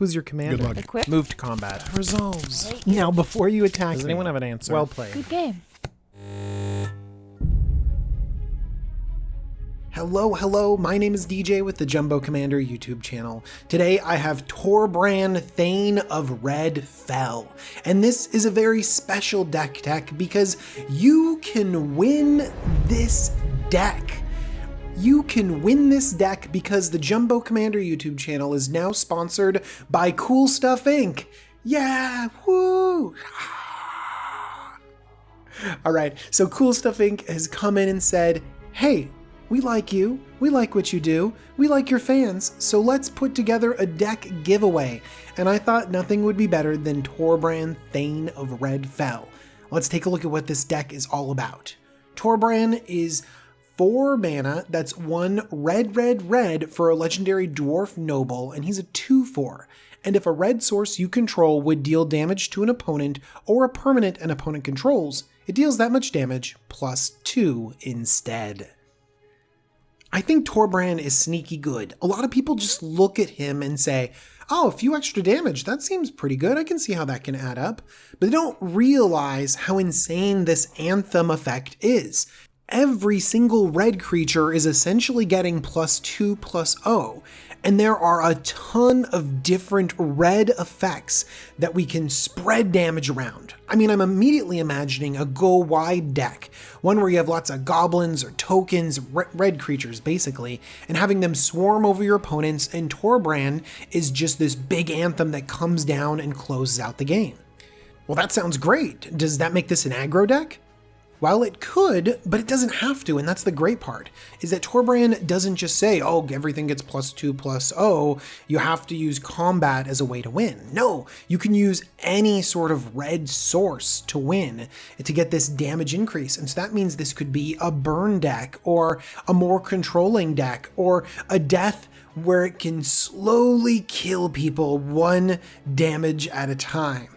Who's your commander? Good luck. Equip. Move to combat. Resolves. Now, before you attack Does me, anyone have an answer? well played. Good game. Hello, my name is DJ with the Jumbo Commander YouTube channel. Today I have Torbran, Thane of Red Fell, and this is a very special deck because you can win this deck. You can win this deck because the Jumbo Commander YouTube channel is now sponsored by Cool Stuff Inc. Yeah, woo! Alright, so Cool Stuff Inc. has come in and said, hey, we like you, we like what you do, we like your fans, so let's put together a deck giveaway. And I thought nothing would be better than Torbran, Thane of Red Fell. Let's take a look at what this deck is all about. Torbran is 4 mana, that's 1 red for a legendary dwarf noble, and he's a 2/4. And if a red source you control would deal damage to an opponent or a permanent an opponent controls, it deals that much damage plus 2 instead. I think Torbran is sneaky good. A lot of people just look at him and say, oh, a few extra damage, that seems pretty good, I can see how that can add up. But they don't realize how insane this anthem effect is. Every single red creature is essentially getting +2/+0, and there are a ton of different red effects that we can spread damage around. I mean, I'm immediately imagining a go-wide deck, one where you have lots of goblins or tokens, red creatures basically, and having them swarm over your opponents, and Torbran is just this big anthem that comes down and closes out the game. Well, that sounds great. Does that make this an aggro deck? Well, it could, but it doesn't have to, and that's the great part, is that Torbran doesn't just say, oh, everything gets +2/+0, you have to use combat as a way to win. No, you can use any sort of red source to win, to get this damage increase, and so that means this could be a burn deck, or a more controlling deck, or a death where it can slowly kill people 1 damage at a time.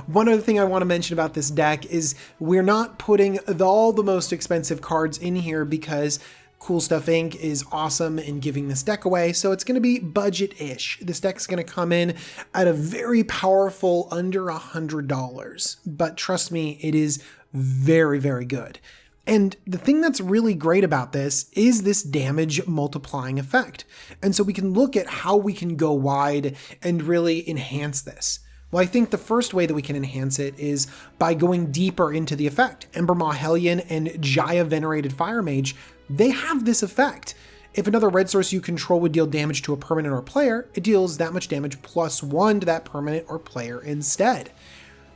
One other thing I want to mention about this deck is we're not putting all the most expensive cards in here because Cool Stuff Inc. is awesome in giving this deck away, so it's going to be budget-ish. This deck's going to come in at a very powerful under $100, but trust me, it is very, very good. And the thing that's really great about this is this damage multiplying effect. And so we can look at how we can go wide and really enhance this. Well, I think the first way that we can enhance it is by going deeper into the effect. Embermaw Hellion and Jaya Venerated Fire Mage, they have this effect. If another red source you control would deal damage to a permanent or player, it deals that much damage +1 to that permanent or player instead.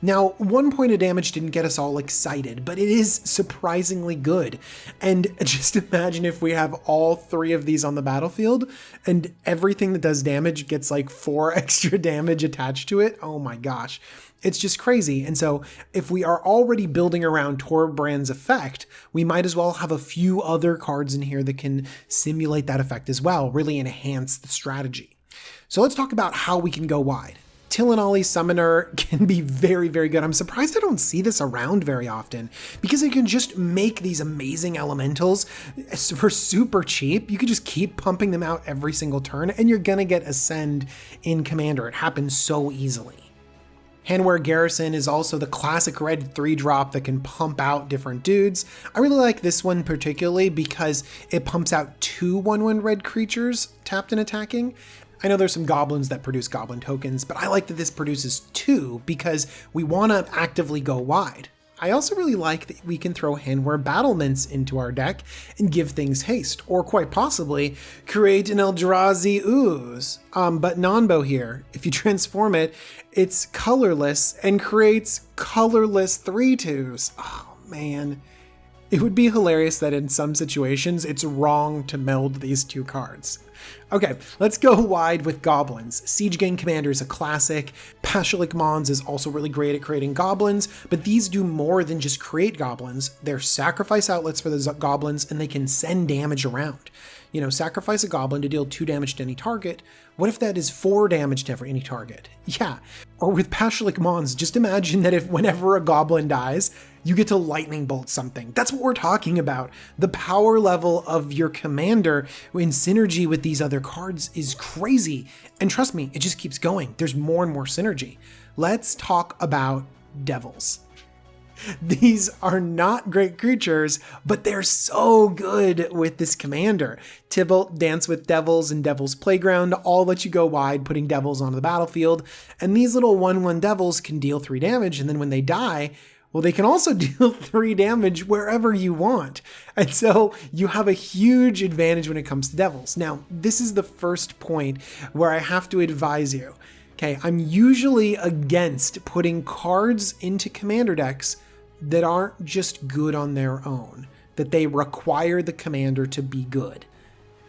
Now, 1 point of damage didn't get us all excited, but it is surprisingly good. And just imagine if we have all 3 of these on the battlefield, and everything that does damage gets like 4 extra damage attached to it. Oh my gosh. It's just crazy. And so if we are already building around Torbran's effect, we might as well have a few other cards in here that can simulate that effect as well, really enhance the strategy. So let's talk about how we can go wide. Tillinolli Summoner can be very, very good. I'm surprised I don't see this around very often because it can just make these amazing elementals for super cheap. You could just keep pumping them out every single turn and you're gonna get Ascend in Commander. It happens so easily. Hanweir Garrison is also the classic red 3-drop that can pump out different dudes. I really like this one particularly because it pumps out 2 1/1 red creatures tapped and attacking. I know there's some goblins that produce goblin tokens, but I like that this produces 2 because we want to actively go wide. I also really like that we can throw Hanweir Battlements into our deck and give things haste, or quite possibly create an Eldrazi Ooze. But Nanbo here, if you transform it, it's colorless and creates colorless 3/2s. Oh man. It would be hilarious that in some situations it's wrong to meld these 2 cards. Okay, let's go wide with goblins. Siege Gang Commander is a classic. Pashalik Mons is also really great at creating goblins, but these do more than just create goblins. They're sacrifice outlets for the goblins and they can send damage around. sacrifice a goblin to deal 2 damage to any target. What if that is 4 damage to any target? Yeah. Or with Pashalik Mons, just imagine that if whenever a goblin dies, you get to lightning bolt something. That's what we're talking about. The power level of your commander in synergy with these other cards is crazy. And trust me, it just keeps going. There's more and more synergy. Let's talk about devils. These are not great creatures, but they're so good with this commander. Tybalt, Dance with Devils, and Devil's Playground all let you go wide, putting devils onto the battlefield. And these little 1/1 devils can deal 3 damage, and then when they die, well, they can also deal 3 damage wherever you want. And so you have a huge advantage when it comes to devils. Now, this is the first point where I have to advise you. Okay, I'm usually against putting cards into commander decks that aren't just good on their own, that they require the commander to be good.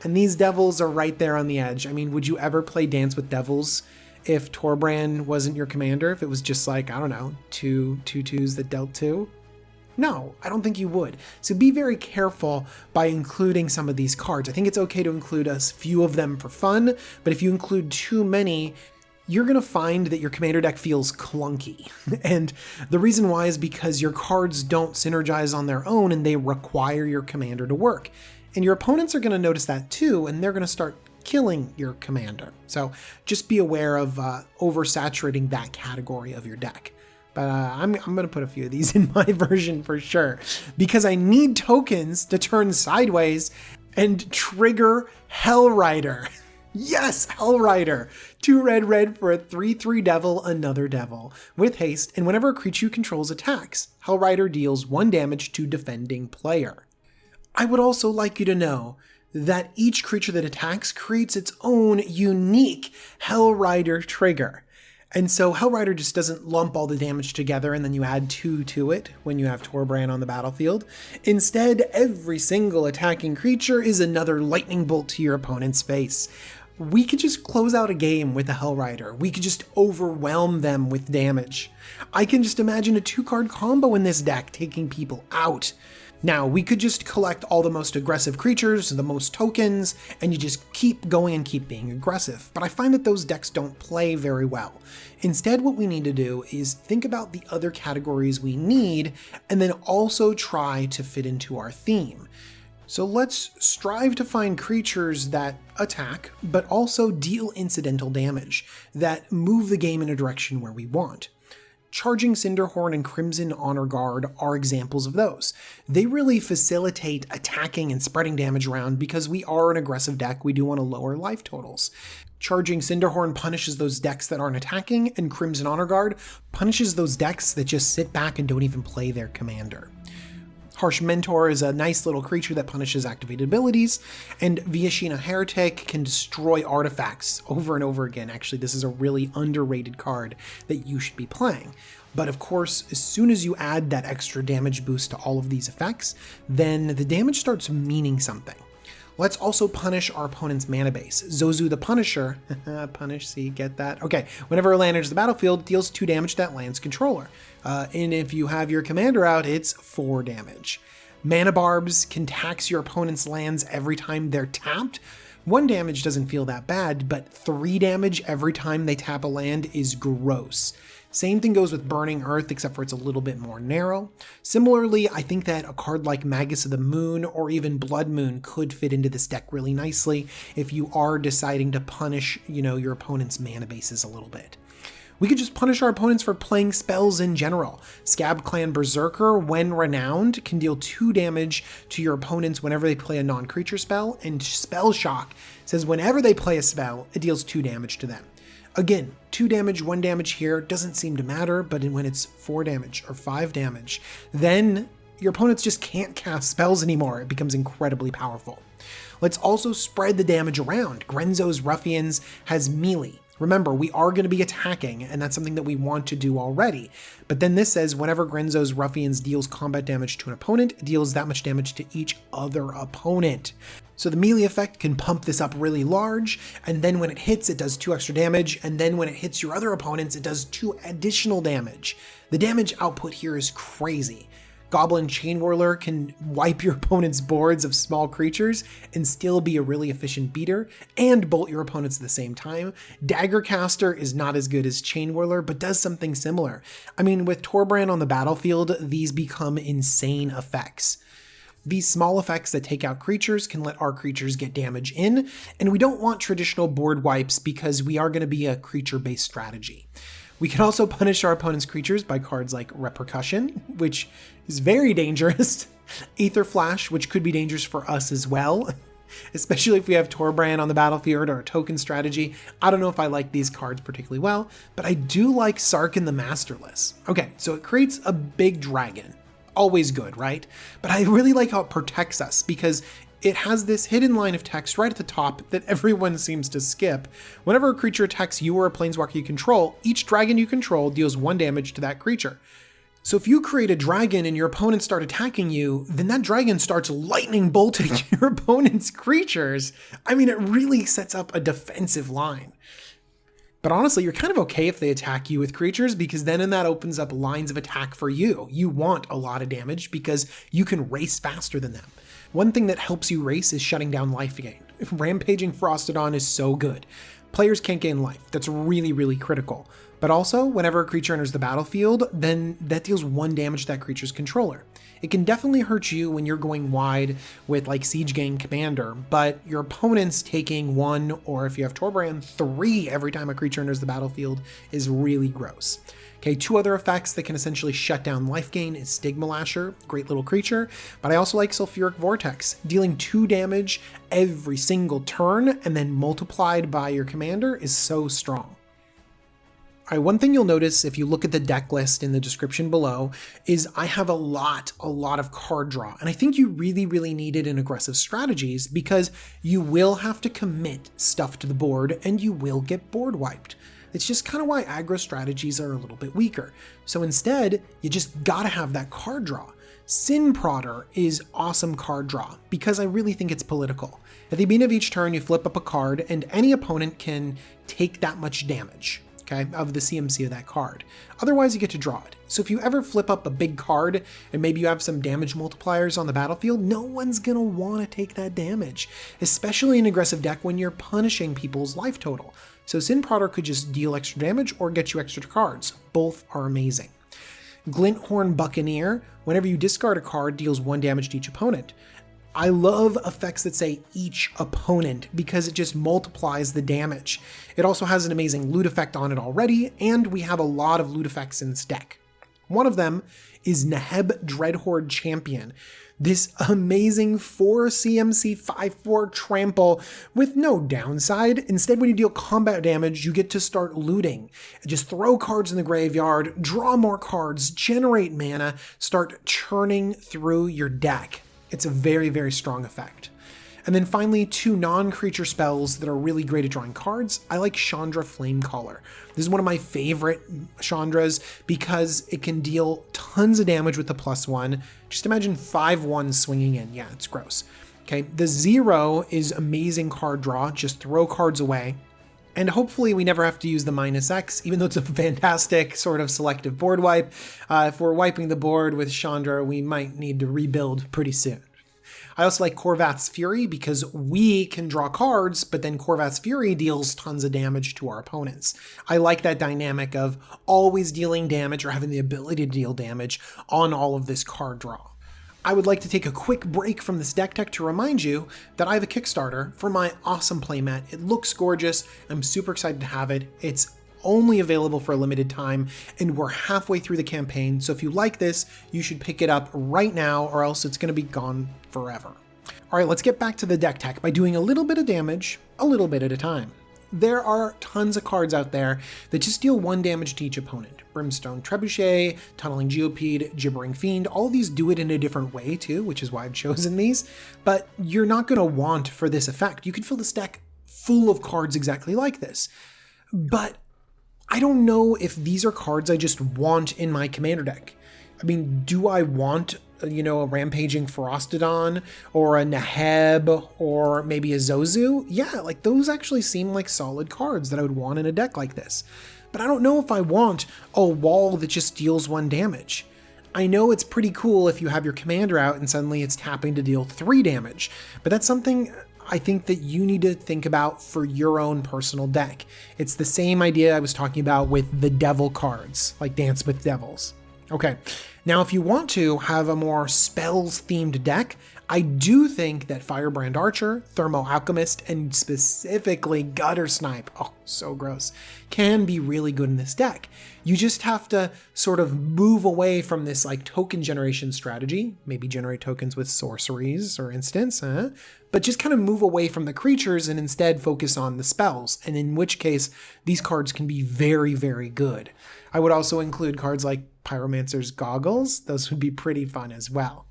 And these devils are right there on the edge. I mean, would you ever play Dance with Devils if Torbran wasn't your commander? If it was just like, I don't know, 2/2/2s that dealt 2? No, I don't think you would. So be very careful by including some of these cards. I think it's okay to include a few of them for fun, but if you include too many, you're going to find that your commander deck feels clunky. And the reason why is because your cards don't synergize on their own and they require your commander to work. And your opponents are going to notice that too, and they're going to start killing your commander. So just be aware of oversaturating that category of your deck. But I'm going to put a few of these in my version for sure, because I need tokens to turn sideways and trigger Hellrider. Yes, Hellrider! 2 red for a 3/3 devil, another devil. With haste, and whenever a creature you controls attacks, Hellrider deals 1 damage to defending player. I would also like you to know that each creature that attacks creates its own unique Hellrider trigger. And so Hellrider just doesn't lump all the damage together and then you add 2 to it when you have Torbran on the battlefield. Instead, every single attacking creature is another lightning bolt to your opponent's face. We could just close out a game with a Hellrider. We could just overwhelm them with damage. I can just imagine a 2-card combo in this deck taking people out. Now, we could just collect all the most aggressive creatures, the most tokens, and you just keep going and keep being aggressive. But I find that those decks don't play very well. Instead, what we need to do is think about the other categories we need, and then also try to fit into our theme. So let's strive to find creatures that attack, but also deal incidental damage, that move the game in a direction where we want. Charging Cinderhorn and Crimson Honor Guard are examples of those. They really facilitate attacking and spreading damage around because we are an aggressive deck, we do want to lower life totals. Charging Cinderhorn punishes those decks that aren't attacking, and Crimson Honor Guard punishes those decks that just sit back and don't even play their commander. Harsh Mentor is a nice little creature that punishes activated abilities, and Viashina Heretic can destroy artifacts over and over again. Actually, this is a really underrated card that you should be playing. But of course, as soon as you add that extra damage boost to all of these effects, then the damage starts meaning something. Let's also punish our opponent's mana base. Zozu the Punisher, punish, see, get that? Okay, whenever a land enters the battlefield, deals 2 damage to that land's controller. And if you have your commander out, it's 4 damage. Mana Barbs can tax your opponent's lands every time they're tapped. 1 damage doesn't feel that bad, but 3 damage every time they tap a land is gross. Same thing goes with Burning Earth, except for it's a little bit more narrow. Similarly, I think that a card like Magus of the Moon or even Blood Moon could fit into this deck really nicely if you are deciding to punish, your opponent's mana bases a little bit. We could just punish our opponents for playing spells in general. Scab Clan Berserker, when renowned, can deal 2 damage to your opponents whenever they play a non-creature spell, and Spell Shock says whenever they play a spell, it deals 2 damage to them. Again, 2 damage, 1 damage here doesn't seem to matter, but when it's 4 damage or 5 damage, then your opponents just can't cast spells anymore. It becomes incredibly powerful. Let's also spread the damage around. Grenzo's Ruffians has melee. Remember, we are going to be attacking, and that's something that we want to do already. But then this says whenever Grenzo's Ruffians deals combat damage to an opponent, it deals that much damage to each other opponent. So the melee effect can pump this up really large, and then when it hits, it does 2 extra damage, and then when it hits your other opponents, it does 2 additional damage. The damage output here is crazy. Goblin Chain Whirler can wipe your opponent's boards of small creatures and still be a really efficient beater and bolt your opponents at the same time. Dagger Caster is not as good as Chain Whirler, but does something similar. I mean, with Torbran on the battlefield, these become insane effects. These small effects that take out creatures can let our creatures get damage in, and we don't want traditional board wipes because we are going to be a creature-based strategy. We can also punish our opponent's creatures by cards like Repercussion, which is very dangerous, Aether Flash, which could be dangerous for us as well, especially if we have Torbran on the battlefield or a token strategy. I don't know if I like these cards particularly well, but I do like Sarkhan the Masterless. Okay, so it creates a big dragon. Always good, right? But I really like how it protects us because it has this hidden line of text right at the top that everyone seems to skip. Whenever a creature attacks you or a planeswalker you control, each dragon you control deals 1 damage to that creature. So if you create a dragon and your opponents start attacking you, then that dragon starts lightning bolting your opponent's creatures. I mean, it really sets up a defensive line. But honestly, you're kind of okay if they attack you with creatures because then that opens up lines of attack for you. You want a lot of damage because you can race faster than them. One thing that helps you race is shutting down life gain. Rampaging Frostodon is so good. Players can't gain life. That's really, really critical. But also, whenever a creature enters the battlefield, then that deals 1 damage to that creature's controller. It can definitely hurt you when you're going wide with like Siege Gang Commander, but your opponent's taking 1, or if you have Torbran, 3 every time a creature enters the battlefield is really gross. Okay, 2 other effects that can essentially shut down life gain is Stigma Lasher, great little creature, but I also like Sulfuric Vortex, dealing 2 damage every single turn and then multiplied by your commander is so strong. All right, one thing you'll notice if you look at the deck list in the description below is I have a lot of card draw. And I think you really, really need it in aggressive strategies because you will have to commit stuff to the board and you will get board wiped. It's just kind of why aggro strategies are a little bit weaker. So instead, you just gotta have that card draw. Sin Prodder is awesome card draw because I really think it's political. At the beginning of each turn, you flip up a card and any opponent can take that much damage. Okay, of the CMC of that card. Otherwise, you get to draw it. So if you ever flip up a big card and maybe you have some damage multipliers on the battlefield, no one's gonna want to take that damage, especially in an aggressive deck when you're punishing people's life total. So Sin Prodder could just deal extra damage or get you extra cards. Both are amazing. Glinthorn Buccaneer, whenever you discard a card, deals 1 damage to each opponent. I love effects that say each opponent because it just multiplies the damage. It also has an amazing loot effect on it already, and we have a lot of loot effects in this deck. One of them is Neheb Dreadhorde Champion. This amazing 4 CMC 5/4 trample with no downside. Instead, when you deal combat damage, you get to start looting. Just throw cards in the graveyard, draw more cards, generate mana, start churning through your deck. It's a very, very strong effect. And then finally, 2 non-creature spells that are really great at drawing cards. I like Shaundra Flamecaller. This is one of my favorite Shaundras because it can deal tons of damage with the +1. Just imagine 5/1 swinging in. Yeah, it's gross. Okay, the 0 is amazing card draw. Just throw cards away. And hopefully we never have to use the -X, even though it's a fantastic sort of selective board wipe. If we're wiping the board with Shaundra, we might need to rebuild pretty soon. I also like Korvath's Fury because we can draw cards, but then Korvath's Fury deals tons of damage to our opponents. I like that dynamic of always dealing damage or having the ability to deal damage on all of this card draw. I would like to take a quick break from this deck tech to remind you that I have a Kickstarter for my awesome playmat. It looks gorgeous. I'm super excited to have it. It's only available for a limited time, and we're halfway through the campaign, so if you like this, you should pick it up right now, or else it's going to be gone forever. All right, let's get back to the deck tech by doing a little bit of damage, a little bit at a time. There are tons of cards out there that just deal 1 damage to each opponent. Brimstone Trebuchet, Tunneling Geopede, Gibbering Fiend, all these do it in a different way too, which is why I've chosen these, but you're not going to want for this effect. You could fill this deck full of cards exactly like this, but I don't know if these are cards I just want in my commander deck. I mean, do I want, a Rampaging Frostodon or a Neheb or maybe a Zozu? Yeah, like those actually seem like solid cards that I would want in a deck like this. But I don't know if I want a wall that just deals 1 damage. I know it's pretty cool if you have your commander out and suddenly it's tapping to deal 3 damage, but that's something I think that you need to think about for your own personal deck. It's the same idea I was talking about with the devil cards, like Dance with Devils. Okay, now if you want to have a more spells-themed deck, I do think that Firebrand Archer, Thermo Alchemist, and specifically Gutter Snipe, oh, so gross, can be really good in this deck. You just have to sort of move away from this like token generation strategy, maybe generate tokens with sorceries or instants, but just kind of move away from the creatures and instead focus on the spells, and in which case these cards can be very, very good. I would also include cards like Pyromancer's Goggles. Those would be pretty fun as well.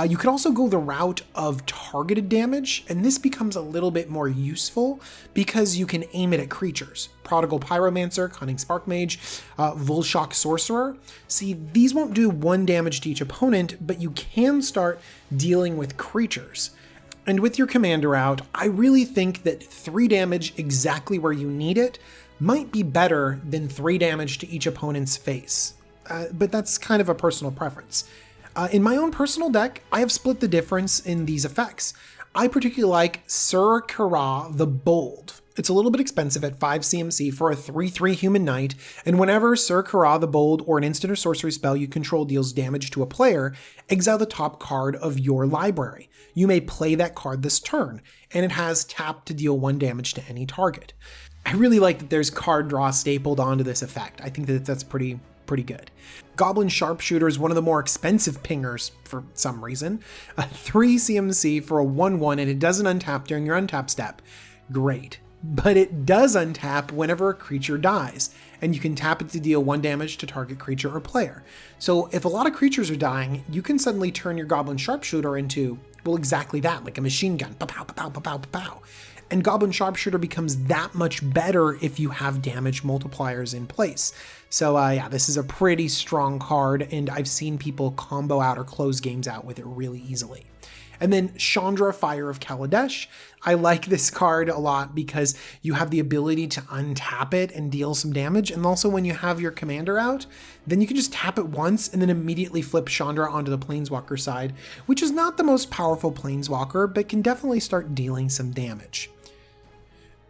You could also go the route of targeted damage, and this becomes a little bit more useful because you can aim it at creatures. Prodigal Pyromancer, Cunning Spark Mage, Volshock Sorcerer. See, these won't do 1 damage to each opponent, but you can start dealing with creatures. And with your commander out, I really think that 3 damage exactly where you need it might be better than 3 damage to each opponent's face. But that's kind of a personal preference. In my own personal deck, I have split the difference in these effects. I particularly like Sir Kara the Bold. It's a little bit expensive at 5 CMC for a 3/3 human knight, and whenever Sir Kara the Bold or an instant or sorcery spell you control deals damage to a player, exile the top card of your library. You may play that card this turn, and it has tap to deal 1 damage to any target. I really like that there's card draw stapled onto this effect. I think that that's pretty good. Goblin Sharpshooter is one of the more expensive pingers for some reason. A 3 CMC for a 1/1 and it doesn't untap during your untap step. Great. But it does untap whenever a creature dies, and you can tap it to deal 1 damage to target creature or player. So if a lot of creatures are dying, you can suddenly turn your Goblin Sharpshooter into, well, exactly that, like a machine gun. Pow, pow, pow, pow, pow, pow. And Goblin Sharpshooter becomes that much better if you have damage multipliers in place. So yeah, this is a pretty strong card, and I've seen people combo out or close games out with it really easily. And then Shaundra, Fire of Kaladesh. I like this card a lot because you have the ability to untap it and deal some damage. And also when you have your commander out, then you can just tap it once and then immediately flip Shaundra onto the Planeswalker side, which is not the most powerful Planeswalker, but can definitely start dealing some damage.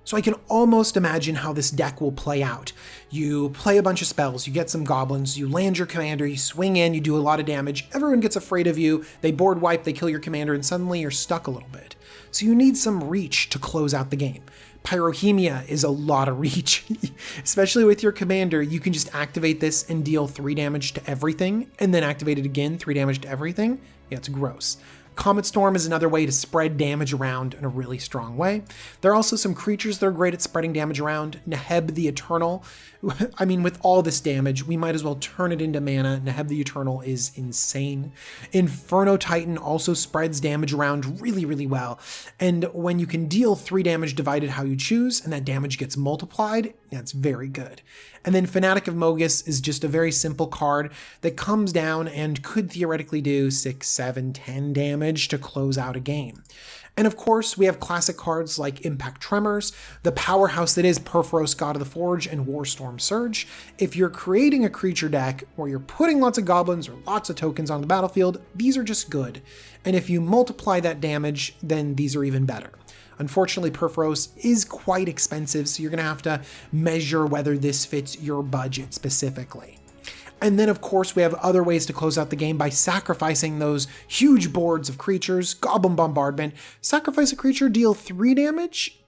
So I can almost imagine how this deck will play out. You play a bunch of spells, you get some goblins, you land your commander, you swing in, you do a lot of damage, everyone gets afraid of you, they board wipe, they kill your commander, and suddenly you're stuck a little bit. So you need some reach to close out the game. Pyrohemia is a lot of reach. Especially with your commander, you can just activate this and deal 3 damage to everything, and then activate it again, 3 damage to everything. Yeah, it's gross. Comet Storm is another way to spread damage around in a really strong way. There are also some creatures that are great at spreading damage around. Neheb the Eternal. I mean, with all this damage, we might as well turn it into mana. Neheb the Eternal is insane. Inferno Titan also spreads damage around really, really well. And when you can deal 3 damage divided how you choose, and that damage gets multiplied, that's very good. And then Fanatic of Mogus is just a very simple card that comes down and could theoretically do 6, 7, 10 damage to close out a game. And of course, we have classic cards like Impact Tremors, the powerhouse that is Purphoros, God of the Forge, and Warstorm Surge. If you're creating a creature deck where you're putting lots of goblins or lots of tokens on the battlefield, these are just good. And if you multiply that damage, then these are even better. Unfortunately, Purphoros is quite expensive, so you're going to have to measure whether this fits your budget specifically. And then, of course, we have other ways to close out the game by sacrificing those huge boards of creatures. Goblin Bombardment. Sacrifice a creature, deal 3 damage?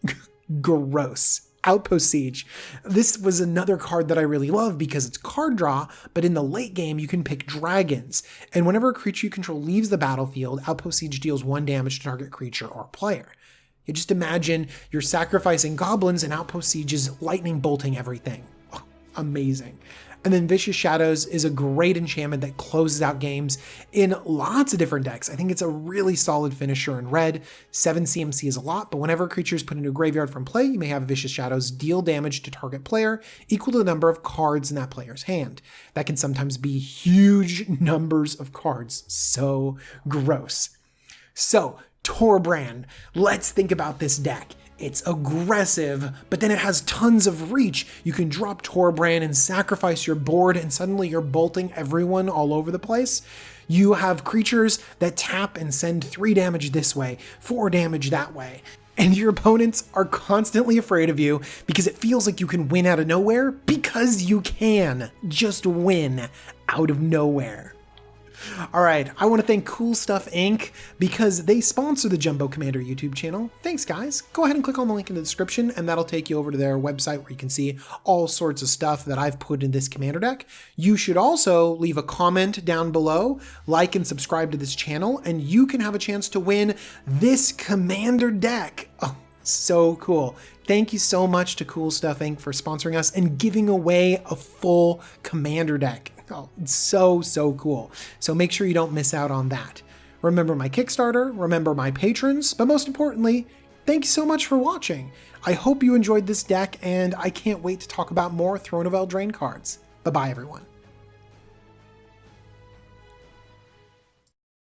Gross. Outpost Siege. This was another card that I really love because it's card draw, but in the late game, you can pick dragons. And whenever a creature you control leaves the battlefield, Outpost Siege deals 1 damage to target creature or player. You just imagine you're sacrificing goblins and Outpost Siege is lightning bolting everything. Oh, amazing. And then Vicious Shadows is a great enchantment that closes out games in lots of different decks. I think it's a really solid finisher in red. 7 CMC is a lot, but whenever a creature is put into a graveyard from play, you may have Vicious Shadows deal damage to target player equal to the number of cards in that player's hand. That can sometimes be huge numbers of cards. So gross. So, Torbran, let's think about this deck. It's aggressive, but then it has tons of reach. You can drop Torbran and sacrifice your board, and suddenly you're bolting everyone all over the place. You have creatures that tap and send 3 damage this way, 4 damage that way. And your opponents are constantly afraid of you because it feels like you can win out of nowhere, because you can just win out of nowhere. All right, I want to thank Cool Stuff Inc. because they sponsor the Jumbo Commander YouTube channel. Thanks, guys. Go ahead and click on the link in the description, and that'll take you over to their website where you can see all sorts of stuff that I've put in this commander deck. You should also leave a comment down below, like and subscribe to this channel, and you can have a chance to win this commander deck. Oh, so cool. Thank you so much to Cool Stuff Inc. for sponsoring us and giving away a full commander deck. Oh, it's so cool. So make sure you don't miss out on that. Remember my Kickstarter, remember my patrons, but most importantly, thank you so much for watching. I hope you enjoyed this deck, and I can't wait to talk about more Throne of Eldraine cards. Bye-bye, everyone.